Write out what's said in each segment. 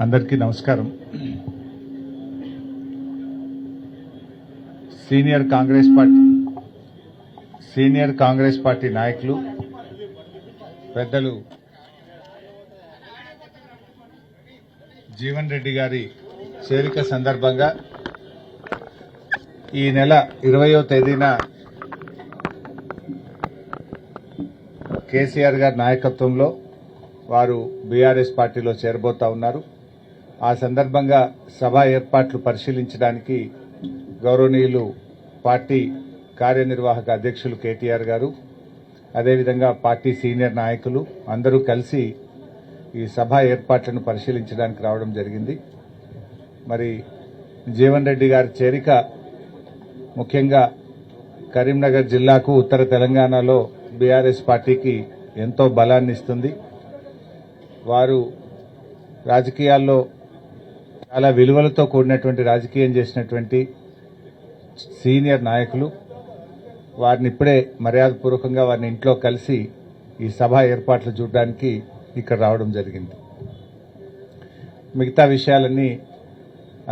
అందరికీ నమస్కారం. Senior Congress party నాయకులు పెద్దలు జీవన్ రెడ్డి గారి చేరిక సందర్భంగా ఈ నెల 20వ తేదీన కేసీఆర్ గారి నాయకత్వంలో వారు బీఆర్ఎస్ పార్టీలో చేరబోతా ఉన్నారు. ఆ సందర్భంగా సభ ఏర్పాట్లు పరిశీలించడానికి గౌరవనీయులు పార్టీ కార్యనిర్వాహక అధ్యక్షులు కేటీఆర్ గారు, అదేవిధంగా పార్టీ సీనియర్ నాయకులు అందరూ కలిసి ఈ సభ ఏర్పాట్లను పరిశీలించడానికి రావడం జరిగింది. మరి జీవన్ రెడ్డి గారి చేరిక ముఖ్యంగా కరీంనగర్ జిల్లాకు, ఉత్తర తెలంగాణలో బీఆర్ఎస్ పార్టీకి ఎంతో బలాన్ని ఇస్తుంది. వారు రాజకీయాల్లో చాలా విలువలతో కూడినటువంటి రాజకీయం చేసినటువంటి సీనియర్ నాయకులు. వారిని ఇప్పుడే మర్యాదపూర్వకంగా వారిని ఇంట్లో కలిసి ఈ సభ ఏర్పాట్లు చూడడానికి ఇక్కడ రావడం జరిగింది. మిగతా విషయాలన్నీ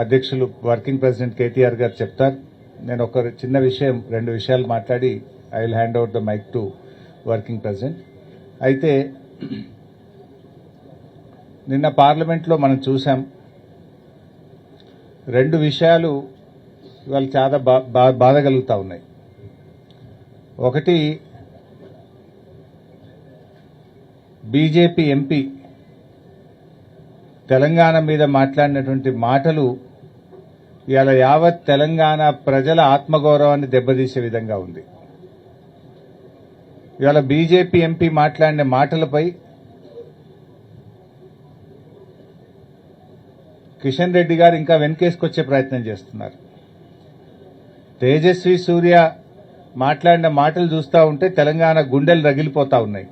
అధ్యక్షులు వర్కింగ్ ప్రెసిడెంట్ కేటీఆర్ గారు చెప్తారు. నేను ఒక చిన్న విషయం, 2 విషయాలు మాట్లాడి I will hand over the mike to working president. అయితే నిన్న పార్లమెంట్లో మనం చూసాం, 2 విషయాలు ఇవాళ చాలా బాధ కలుగుతా ఉన్నాయి. ఒకటి, బీజేపీ ఎంపీ తెలంగాణ మీద మాట్లాడినటువంటి మాటలు ఇవాళ యావత్ తెలంగాణ ప్రజల ఆత్మగౌరవాన్ని దెబ్బతీసే విధంగా ఉంది. ఇవాళ బీజేపీ ఎంపీ మాట్లాడిన మాటలపై కిషన్ రెడ్డి గారు ఇంకా వెనకేసుకొచ్చే ప్రయత్నం చేస్తున్నారు. తేజస్వి సూర్య మాట్లాడిన మాటలు చూస్తూ ఉంటే తెలంగాణ గుండెలు రగిలిపోతా ఉన్నాయి.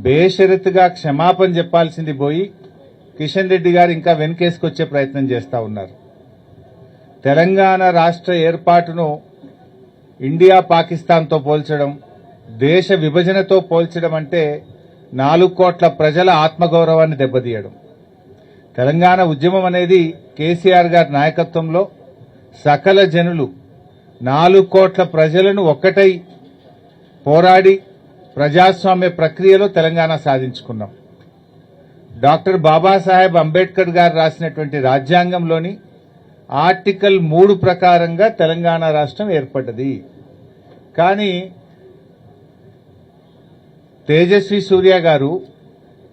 బేషరతుగా క్షమాపణ చెప్పాల్సింది పోయి కిషన్ రెడ్డి గారు ఇంకా వెనకేసుకొచ్చే ప్రయత్నం చేస్తూ ఉన్నారు. తెలంగాణ రాష్ట్ర ఏర్పాటును ఇండియా పాకిస్తాన్తో పోల్చడం, దేశ విభజనతో పోల్చడం అంటే 4 కోట్ల ప్రజల ఆత్మగౌరవాన్ని దెబ్బతీయడం. తెలంగాణ ఉద్యమం అనేది కేసీఆర్ గారి నాయకత్వంలో సకల జనులు 4 కోట్ల ప్రజలను ఒక్కటై పోరాడి ప్రజాస్వామ్య ప్రక్రియలో తెలంగాణ సాధించుకున్నాం. డాక్టర్ బాబాసాహెబ్ అంబేద్కర్ గారు రాసినటువంటి రాజ్యాంగంలోని ఆర్టికల్ 3 ప్రకారంగా తెలంగాణ రాష్ట్రం ఏర్పడ్డది. కానీ తేజస్వి సూర్య గారు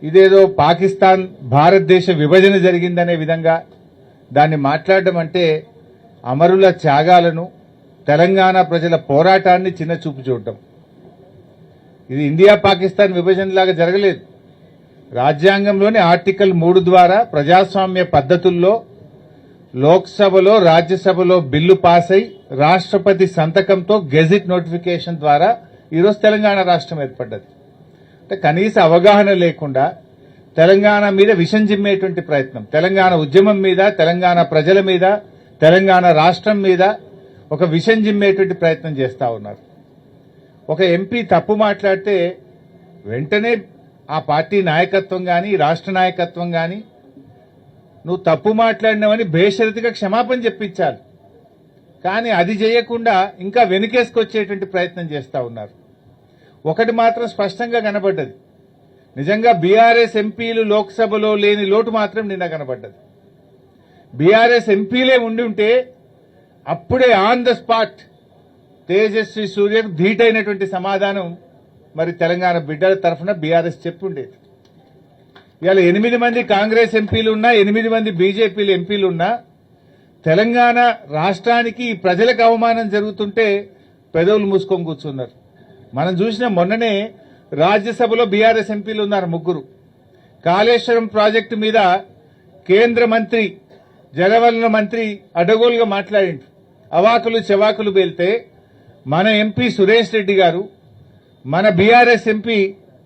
ఇదేదో పాకిస్తాన్ భారతదేశ విభజన జరిగిందనే విధంగా దాన్ని మాట్లాడడం అంటే అమరుల త్యాగాలను, తెలంగాణ ప్రజల పోరాటాన్ని చిన్నచూపు చూడటం. ఇది ఇండియా పాకిస్తాన్ విభజనలాగా జరగలేదు. రాజ్యాంగంలోని ఆర్టికల్ 3 ద్వారా ప్రజాస్వామ్య పద్ధతుల్లో లోక్సభలో, రాజ్యసభలో బిల్లు పాస్ అయి రాష్ట్రపతి సంతకంతో గెజిట్ నోటిఫికేషన్ ద్వారా ఈరోజు తెలంగాణ రాష్ట్రం ఏర్పడ్డది. అంటే కనీస అవగాహన లేకుండా తెలంగాణ మీద విషం జిమ్మేటువంటి ప్రయత్నం, తెలంగాణ ఉద్యమం మీద, తెలంగాణ ప్రజల మీద, తెలంగాణ రాష్ట్రం మీద ఒక విషం జిమ్మేటువంటి ప్రయత్నం చేస్తా ఉన్నారు. ఒక ఎంపీ తప్పు మాట్లాడితే వెంటనే ఆ పార్టీ నాయకత్వం గాని, రాష్ట్ర నాయకత్వం గాని నువ్వు తప్పు మాట్లాడినావని బేషరతుగా క్షమాపణ చెప్పించాలి. కానీ అది చేయకుండా ఇంకా వెనుకేసుకొచ్చేటువంటి ప్రయత్నం చేస్తా ఉన్నారు. ఒకటి మాత్రం స్పష్టంగా కనబడ్డది, నిజంగా బీఆర్ఎస్ ఎంపీలు లోక్సభలో లేని లోటు మాత్రం నిన్న కనబడ్డది. బీఆర్ఎస్ ఎంపీలే ఉండి ఉంటే అప్పుడే ఆన్ ద స్పాట్ తేజస్వి సూర్యకు ధీటైనటువంటి సమాధానం మరి తెలంగాణ బిడ్డల తరఫున బీఆర్ఎస్ చెప్పుండేది. ఇవాళ 8 మంది కాంగ్రెస్ ఎంపీలు ఉన్నా, 8 మంది బీజేపీ ఎంపీలు ఉన్నా తెలంగాణ రాష్ట్రానికి ప్రజలకు అవమానం జరుగుతుంటే పెదవులు మూసుకొని కూర్చున్నారు. మనం చూసిన మొన్ననే రాజ్యసభలో బీఆర్ఎస్ ఎంపీలు ఉన్నారు 3. కాళేశ్వరం ప్రాజెక్టు మీద కేంద్ర మంత్రి, జలవనరుల మంత్రి అడ్డగోలుగా మాట్లాడిండు. అవాకులు చెవాకులు పేలితే మన ఎంపీ సురేష్ రెడ్డి గారు, మన బీఆర్ఎస్ ఎంపీ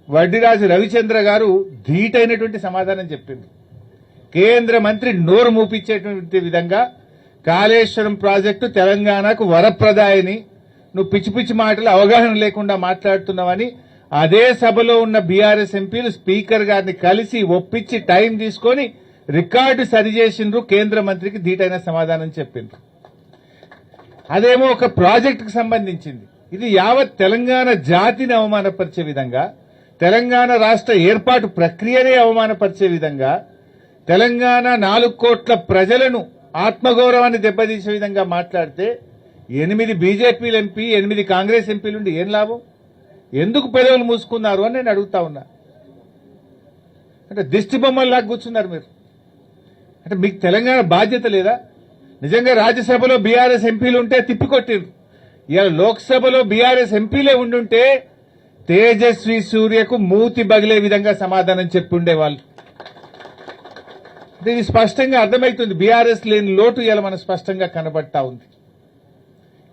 వడ్డిరాజు రవిచంద్ర గారు ధీటైనటువంటి సమాధానం చెప్పింది. కేంద్ర మంత్రి నోరు మూపించేటువంటి విధంగా కాళేశ్వరం ప్రాజెక్టు తెలంగాణకు వరప్రదాయని, నువ్వు పిచ్చి పిచ్చి మాటలు అవగాహన లేకుండా మాట్లాడుతున్నావని అదే సభలో ఉన్న బీఆర్ఎస్ ఎంపీలు స్పీకర్ గారిని కలిసి ఒప్పించి టైం తీసుకొని రికార్డు సరిచేసిండ్రు, కేంద్ర మంత్రికి ధీటైన సమాధానం చెప్పిండ్రు. అదేమో ఒక ప్రాజెక్టుకు సంబంధించింది. ఇది యావత్ తెలంగాణ జాతిని అవమానపరిచే విధంగా, తెలంగాణ రాష్ట్ర ఏర్పాటు ప్రక్రియనే అవమానపరిచే విధంగా, తెలంగాణ 4 కోట్ల ప్రజలను ఆత్మగౌరవాన్ని దెబ్బతీసే విధంగా మాట్లాడితే 8 బీజేపీ ఎంపీ 8 కాంగ్రెస్ ఎంపీలుండి ఏం లాభం? ఎందుకు పెదవులు మూసుకున్నారు అని నేను అడుగుతా ఉన్నా. అంటే దిష్టి బొమ్మల్లాగా కూర్చున్నారు మీరు. అంటే మీకు తెలంగాణ బాధ్యత లేదా? నిజంగా రాజ్యసభలో బీఆర్ఎస్ ఎంపీలు ఉంటే తిప్పికొట్టిరు. ఇవాళ లోక్సభలో బీఆర్ఎస్ ఎంపీలే ఉండుంటే తేజస్వి సూర్యకు మూతి బగిలే విధంగా సమాధానం చెప్పుండేవాళ్ళు. ఇది స్పష్టంగా అర్థమవుతుంది. బీఆర్ఎస్ లేని లోటు ఇలా మనకు స్పష్టంగా కనబడతా ఉంది.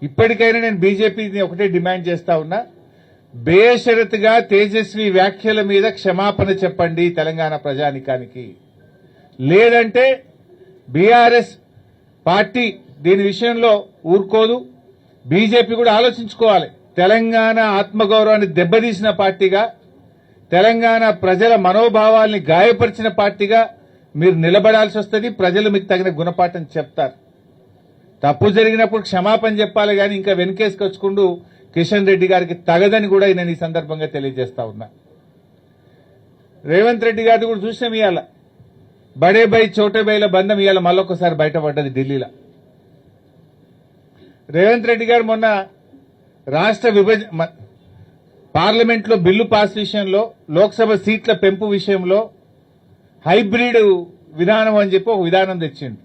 ఇప్పటికైనా నేను బీజేపీని ఒకటే డిమాండ్ చేస్తా ఉన్నా, బేషరతుగా తేజస్వి వ్యాఖ్యల మీద క్షమాపణ చెప్పండి తెలంగాణ ప్రజానికానికి. లేదంటే బీఆర్ఎస్ పార్టీ దీని విషయంలో ఊరుకోదు. బీజేపీ కూడా ఆలోచించుకోవాలి. తెలంగాణ ఆత్మగౌరవాన్ని దెబ్బతీసిన పార్టీగా, తెలంగాణ ప్రజల మనోభావాల్ని గాయపరిచిన పార్టీగా మీరు నిలబడాల్సి వస్తుంది. ప్రజలు మీకు తగిన గుణపాఠం చెప్తారు. తప్పు జరిగినప్పుడు క్షమాపణ చెప్పాలి కానీ ఇంకా వెనకేసుకొచ్చుకుంటూ కిషన్ రెడ్డి గారికి తగదని కూడా నేను ఈ సందర్భంగా తెలియజేస్తా ఉన్నా. రేవంత్ రెడ్డి గారిని కూడా చూసాం. ఇవాళ బడే బై చోటే బైల బంధం ఇవాళ మళ్ళొకసారి బయటపడ్డది ఢిల్లీలో. రేవంత్ రెడ్డి గారు మొన్న రాష్ట్ర విభజన పార్లమెంట్లో బిల్లు పాస్ విషయంలో, లోక్సభ సీట్ల పెంపు విషయంలో హైబ్రిడ్ విధానం అని చెప్పి ఒక విధానం తెచ్చిండు.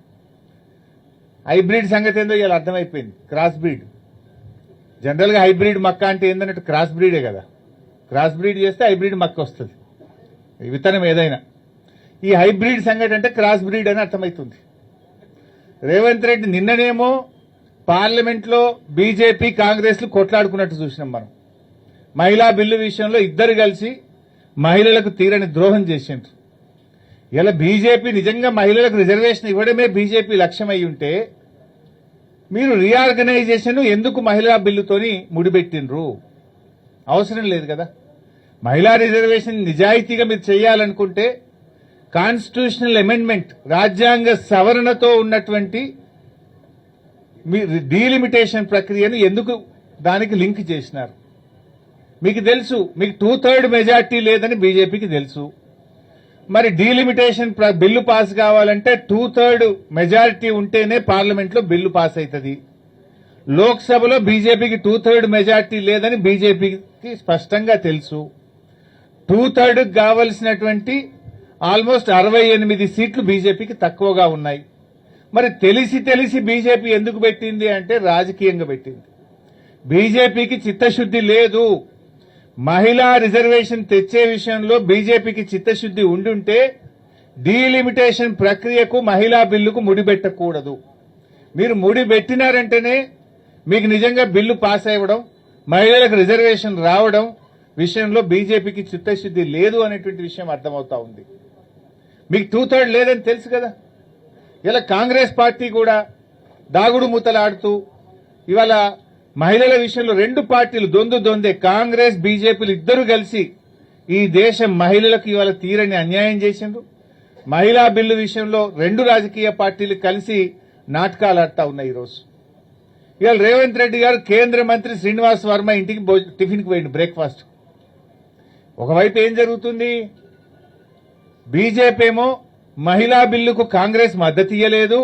హైబ్రిడ్ సంగతి ఏందో ఇవాళ అర్థమైపోయింది. Cross breed. జనరల్ గా హైబ్రిడ్ మక్క అంటే ఏందన్నట్టు క్రాస్ బ్రీడే కదా. క్రాస్ బ్రీడ్ చేస్తే హైబ్రిడ్ మక్క వస్తుంది, విత్తనం ఏదైనా. ఈ హైబ్రిడ్ సంగతి అంటే క్రాస్ బ్రీడ్ అని అర్థమవుతుంది. రేవంత్ రెడ్డి నిన్ననేమో పార్లమెంట్లో బీజేపీ కాంగ్రెస్లు కొట్లాడుకున్నట్టు చూసినాం మనం. మహిళా బిల్లు విషయంలో ఇద్దరు కలిసి మహిళలకు తీరని ద్రోహం చేసిండ్రు. ఇలా బీజేపీ నిజంగా మహిళలకు రిజర్వేషన్ ఇవ్వడమే బీజేపీ లక్ష్యం అయి ఉంటే మీరు రీఆర్గనైజేషన్ ఎందుకు మహిళా బిల్లుతోని ముడిపెట్టిండ్రు? అవసరం లేదు కదా. మహిళా రిజర్వేషన్ నిజాయితీగా మీరు చేయాలనుకుంటే కాన్స్టిట్యూషనల్ అమెండ్మెంట్, రాజ్యాంగ సవరణతో ఉన్నటువంటి మీ డీలిమిటేషన్ ప్రక్రియను ఎందుకు దానికి లింక్ చేసినారు? మీకు తెలుసు, మీకు 2/3 మెజార్టీ లేదని బీజేపీకి తెలుసు. మరి డీలిమిటేషన్ బిల్లు పాస్ కావాలంటే 2/3 మెజారిటీ ఉంటేనే పార్లమెంట్లో బిల్లు పాస్ అవుతుంది. లోక్సభలో బీజేపీకి 2/3 మెజారిటీ లేదని బీజేపీకి స్పష్టంగా తెలుసు. 2/3 కావలసినటువంటి ఆల్మోస్ట్ 68 సీట్లు బీజేపీకి తక్కువగా ఉన్నాయి. మరి తెలిసి బీజేపీ ఎందుకు పెట్టింది అంటే రాజకీయంగా పెట్టింది. బీజేపీకి చిత్తశుద్ది లేదు. మహిళా రిజర్వేషన్ తెచ్చే విషయంలో బీజేపీకి చిత్తశుద్ది ఉండుంటే డీలిమిటేషన్ ప్రక్రియకు మహిళా బిల్లుకు ముడిపెట్టకూడదు. మీరు ముడిపెట్టినారంటేనే మీకు నిజంగా బిల్లు పాస్ అవ్వడం, మహిళలకు రిజర్వేషన్ రావడం విషయంలో బీజేపీకి చిత్తశుద్ది లేదు అనేటువంటి విషయం అర్థమవుతా ఉంది. మీకు 2/3 లేదని తెలుసు కదా. ఇలా కాంగ్రెస్ పార్టీ కూడా దాగుడు మూతలాడుతూ ఇవాళ మహిళల విషయంలో 2 పార్టీలు దొందే, కాంగ్రెస్ బీజేపీలు ఇద్దరు కలిసి ఈ దేశ మహిళలకు ఇవాళ తీరని అన్యాయం చేసిండ్రు. మహిళా బిల్లు విషయంలో 2 రాజకీయ పార్టీలు కలిసి నాటకాలు ఆడుతా ఉన్నాయి. ఈరోజు ఇవాళ రేవంత్ రెడ్డి గారు కేంద్ర మంత్రి శ్రీనివాస్ వర్మ ఇంటికి టిఫిన్కి పోయిండు, బ్రేక్ఫాస్ట్. ఒకవైపు ఏం జరుగుతుంది? బీజేపీ ఏమో మహిళా బిల్లుకు కాంగ్రెస్ మద్దతు ఇయ్యలేదు,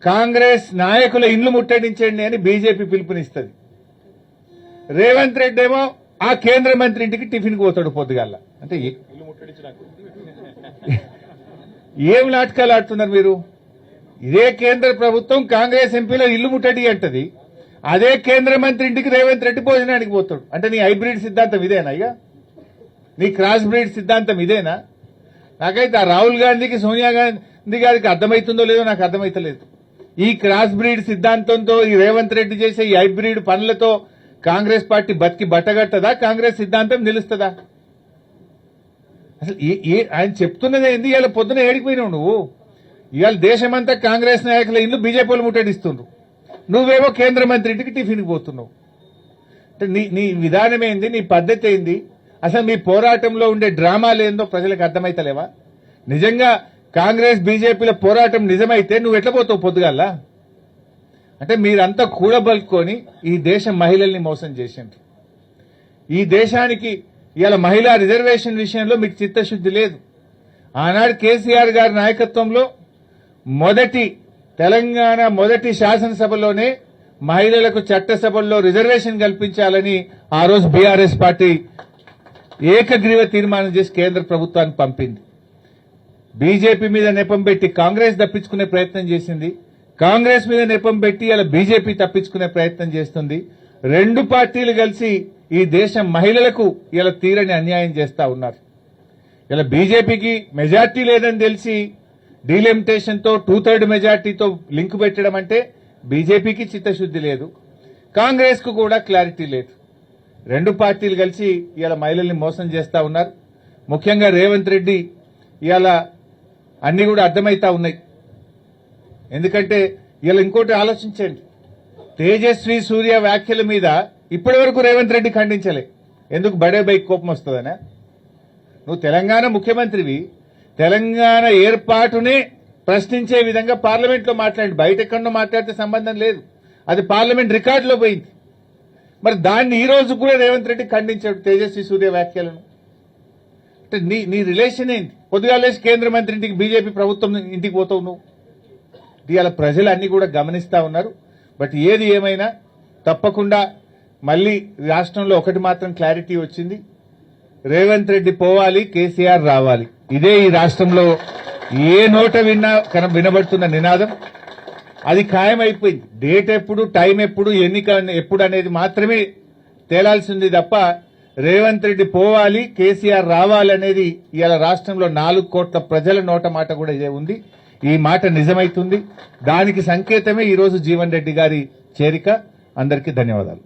కాంగ్రెస్ నాయకుల ఇండ్లు ముట్టడించండి అని బీజేపీ పిలుపునిస్తుంది. రేవంత్ రెడ్డి ఏమో ఆ కేంద్ర మంత్రి ఇంటికి టిఫిన్కి పోతాడు పొద్దుగాల. అంటే ఏం నాటకాలు ఆడుతున్నారు మీరు? ఇదే కేంద్ర ప్రభుత్వం కాంగ్రెస్ ఎంపీలో ఇల్లు ముట్టడి అంటది, అదే కేంద్ర మంత్రి ఇంటికి రేవంత్ రెడ్డి భోజనానికి పోతాడు. అంటే నీ హైబ్రిడ్ సిద్ధాంతం ఇదేనా? ఇక నీ క్రాస్ బ్రీడ్ సిద్ధాంతం ఇదేనా? నాకైతే ఆ రాహుల్ గాంధీకి సోనియా గాంధీ గారికి అర్థమవుతుందో లేదో నాకు అర్థమైతలేదు. ఈ క్రాస్ బ్రీడ్ సిద్ధాంతంతో ఈ రేవంత్ రెడ్డి చేసే ఈ హైబ్రిడ్ పనులతో కాంగ్రెస్ పార్టీ బతికి బట్టగట్టదా? కాంగ్రెస్ సిద్ధాంతం నిలుస్తుందా? అసలు ఆయన చెప్తున్నది ఏంది? ఇవాళ పొద్దున ఏడిపోయినావు నువ్వు. ఇవాళ దేశమంతా కాంగ్రెస్ నాయకుల ఇల్లు బీజేపీలు ముట్టడిస్తుండ్రు, నువ్వేమో కేంద్ర మంత్రి ఇంటికి టిఫిన్కి పోతున్నావు. అంటే నీ విధానం ఏంది? నీ పద్ధతి ఏంది? అసలు మీ పోరాటంలో ఉండే డ్రామాలు ఏందో ప్రజలకు అర్థమైతలేవా? నిజంగా కాంగ్రెస్ బీజేపీల పోరాటం నిజమైతే నువ్వు ఎట్లా పోతావు పొద్దుగాల? అంటే మీరంతా కూడబలుకొని ఈ దేశ మహిళల్ని మోసం చేసిండ్రు. ఈ దేశానికి ఇలా మహిళా రిజర్వేషన్ విషయంలో మీకు చిత్తశుద్ధి లేదు. ఆనాడు కేసీఆర్ గారి నాయకత్వంలో తెలంగాణ మొదటి శాసనసభలోనే మహిళలకు చట్టసభల్లో రిజర్వేషన్ కల్పించాలని ఆ రోజు బీఆర్ఎస్ పార్టీ ఏకగ్రీవ తీర్మానం చేసి కేంద్ర ప్రభుత్వానికి పంపింది. బీజేపీ మీద నెపం పెట్టి కాంగ్రెస్ తప్పించుకునే ప్రయత్నం చేసింది. కాంగ్రెస్ మీద నెపం పెట్టి ఇలా బీజేపీ తప్పించుకునే ప్రయత్నం చేస్తుంది. రెండు పార్టీలు కలిసి ఈ దేశ మహిళలకు ఇలా తీరని అన్యాయం చేస్తా ఉన్నారు. ఇలా బీజేపీకి మెజార్టీ లేదని తెలిసి డీలిమిటేషన్ తో 2/3 మెజార్టీతో లింక్ పెట్టడం అంటే బీజేపీకి చిత్తశుద్ధి లేదు, కాంగ్రెస్ కు కూడా క్లారిటీ లేదు. రెండు పార్టీలు కలిసి ఇలా మహిళల్ని మోసం చేస్తా ఉన్నారు. ముఖ్యంగా రేవంత్ రెడ్డి ఇలా అన్ని కూడా అర్థమైతా ఉన్నాయి. ఎందుకంటే ఇలా ఇంకోటి ఆలోచించండి, తేజస్వి సూర్య వ్యాఖ్యల మీద ఇప్పటి వరకు రేవంత్ రెడ్డి ఖండించలే. ఎందుకు? బడే బైక్ కోపం వస్తుందనా? నువ్వు తెలంగాణ ముఖ్యమంత్రివి, తెలంగాణ ఏర్పాటునే ప్రశ్నించే విధంగా పార్లమెంట్లో మాట్లాడి, బయట ఎక్కడో మాట్లాడితే సంబంధం లేదు, అది పార్లమెంట్ రికార్డులో పోయింది. మరి దాన్ని ఈ రోజు కూడా రేవంత్ రెడ్డి ఖండించాడు తేజస్వి సూర్య వ్యాఖ్యలను. అంటే నీ రిలేషన్ ఏంటి? పొద్దుగాలేసి కేంద్ర మంత్రి ఇంటికి బీజేపీ ప్రభుత్వం ఇంటికి పోతావు నువ్వు. ఇవాళ ప్రజలు అన్ని కూడా గమనిస్తా ఉన్నారు. బట్ ఏది ఏమైనా తప్పకుండా మళ్లీ రాష్ట్రంలో ఒకటి మాత్రం క్లారిటీ వచ్చింది, రేవంత్ రెడ్డి పోవాలి, కేసీఆర్ రావాలి. ఇదే ఈ రాష్ట్రంలో ఏ నోట వినబడుతున్న నినాదం. అది ఖాయమైపోయింది. డేట్ ఎప్పుడు, టైం ఎప్పుడు, ఎన్నిక ఎప్పుడు అనేది మాత్రమే తేలాల్సింది తప్ప రేవంత్ రెడ్డి పోవాలి, కేసీఆర్ రావాలి అనేది ఇవాళ రాష్ట్రంలో 4 కోట్ల ప్రజల నోట మాట కూడా ఇదే ఉంది. ఈ మాట నిజమైతుంది. దానికి సంకేతమే ఈ రోజు జీవన్ రెడ్డి గారి చేరిక. అందరికీ ధన్యవాదాలు.